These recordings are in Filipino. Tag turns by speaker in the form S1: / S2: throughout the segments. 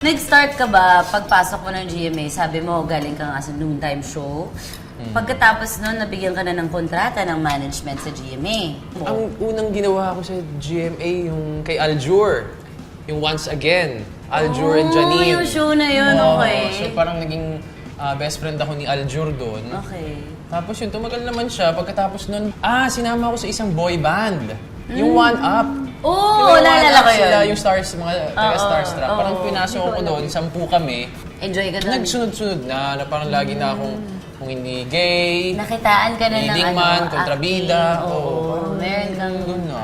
S1: Nag-start ka ba, pagpasok mo ng GMA, sabi mo galing ka nga sa noontime show. Pagkatapos nun, nabigyan ka na ng kontrata ng management sa GMA.
S2: Ang unang ginawa ko sa GMA, yung kay Aljur. Yung Once Again. Aljur and Janine.
S1: yung show na yun, okay.
S2: So parang naging best friend ako ni Aljur doon.
S1: Okay.
S2: Tapos yun, tumagal naman siya. Pagkatapos nun, sinama ko sa isang boy band. Yung One Up.
S1: Oo, naalala ko yun.
S2: Sila yung stars, mga taga-starstruck. Parang pinasok ko doon, 10 kami.
S1: Enjoy ka doon.
S2: Nagsunod-sunod na parang lagi na akong kung hindi gay,
S1: Nakitaan ka na ng
S2: leading man, kontrabida.
S1: Oo, meron kang...
S2: Doon na.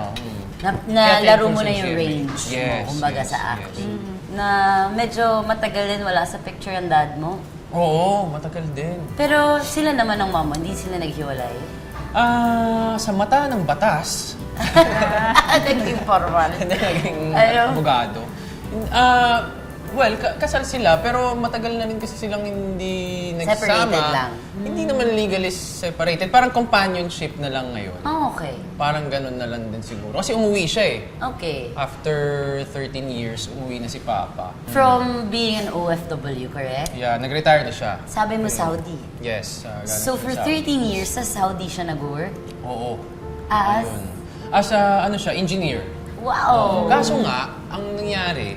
S1: Nalaro mo na yung range mo,
S2: Yes,
S1: kumbaga
S2: yes,
S1: sa acting. Na medyo matagal din wala sa picture ang dad mo.
S2: Oo, matagal din.
S1: Pero sila naman ng mama, hindi sila naghiwalay.
S2: Sa mata ng batas,
S1: Naging formal.
S2: naging
S1: Ano?
S2: abogado. Well, kasal sila, pero matagal na rin kasi silang hindi nagsama.
S1: Separated lang.
S2: Hindi naman legally separated. Parang companionship na lang ngayon.
S1: Okay.
S2: Parang ganun na lang din siguro. Kasi umuwi siya eh.
S1: Okay.
S2: After 13 years, umuwi na si Papa.
S1: From being an OFW, correct?
S2: Yeah, nag-retire na siya.
S1: Sabi mo Saudi.
S2: Yes. Galing
S1: So for
S2: siya sa-
S1: 13 years, sa Saudi siya nag-work?
S2: Oo.
S1: As?
S2: Ayun. As a, ano siya, engineer.
S1: Wow!
S2: Kaso nga, ang nangyari,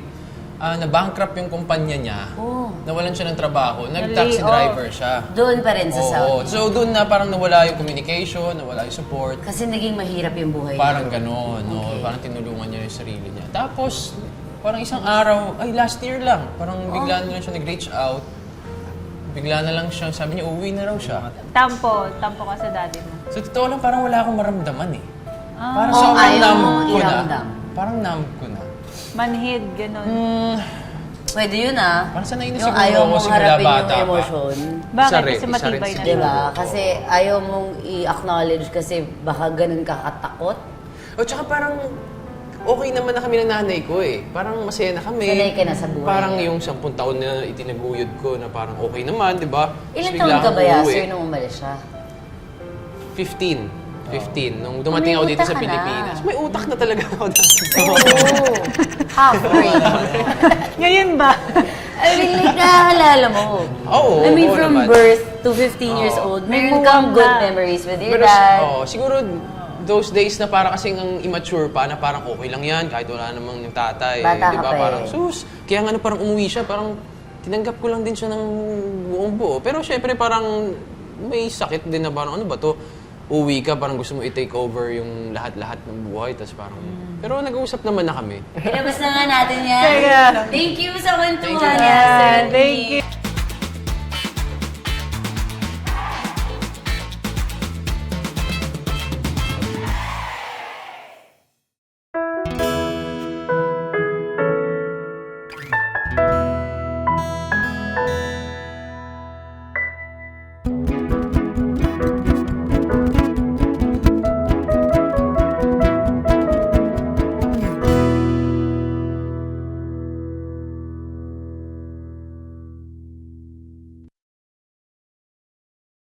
S2: na-bankrupt yung kumpanya niya.
S1: Oh.
S2: Nawalan siya ng trabaho. Nag-taxi driver siya.
S1: Doon pa rin sa
S2: Oo.
S1: Saudi.
S2: So doon na parang nawala yung communication, nawala yung support.
S1: Kasi naging mahirap yung buhay
S2: Parang
S1: niya.
S2: gano'n, no?
S1: Okay.
S2: Parang tinulungan niya yung sarili niya. Tapos, parang isang araw, last year lang. Parang bigla na lang siya nag-reach out. Bigla na lang siya, sabi niya, uwi na raw siya.
S3: Tampo ka sa daddy mo.
S2: So, totoo lang, parang wala akong maramdaman eh. Parang
S1: Oh,
S2: sobrang
S1: ayaw
S2: numb
S1: mong
S2: ko na.
S1: iramdam.
S2: Parang numb ko na.
S3: Manhid, ganun.
S1: Pwede yun ah.
S2: Parang sanay na
S1: Yung
S2: siguro
S1: ayaw
S2: ako
S1: mong
S2: simula
S1: harapin
S2: bata
S1: yung
S2: pa.
S1: emosyon.
S3: Bakit?
S2: Isa rin,
S3: Kasi
S2: isa rin
S3: matibay na
S2: siguro.
S3: siya.
S1: Diba? Kasi ayaw mong i-acknowledge kasi baka ganun ka katakot.
S2: O tsaka parang okay naman na kami ng nanay ko eh. Parang masaya na kami.
S1: Sanay ka na sa buhay.
S2: Parang yung 10 taon na itinaguyod ko na parang okay naman, di ba?
S1: Ilan
S2: Tapos
S1: taon
S2: bigla
S1: ka
S2: akong
S1: ba,
S2: uuwi.
S1: Yasser, nung umalis siya?
S2: 15. Nung dumating
S1: May
S2: ako dito
S1: utak
S2: sa
S1: ka na.
S2: Pilipinas. May utak na talaga ako dati.
S1: Oo. Half-brain.
S3: Ngayon ba?
S1: I mean, like, nakaalala mo.
S2: Oo,
S1: I mean,
S2: oo
S1: from
S2: naman.
S1: birth to 15 years old, meron kang good
S3: na.
S1: memories with your
S2: Pero,
S1: dad.
S2: siguro those days na parang kasing ang immature pa, na parang okay lang yan, kahit wala namang yung tatay.
S1: Bata
S2: Di
S1: ka
S2: ba?
S1: pa
S2: Parang,
S1: eh.
S2: sus, kaya nga parang umuwi siya, parang tinanggap ko lang din siya ng buong buo. Pero syempre parang may sakit din na parang ano ba to? Uwi ka, parang gusto mo i-take over yung lahat-lahat ng buhay. Tapos parang, pero nag-uusap naman na kami.
S1: Ilabas na nga natin yan.
S3: Kaya-
S1: Thank you sa kwentuhan,
S2: Thank you.
S1: Yasser.
S3: Thank you.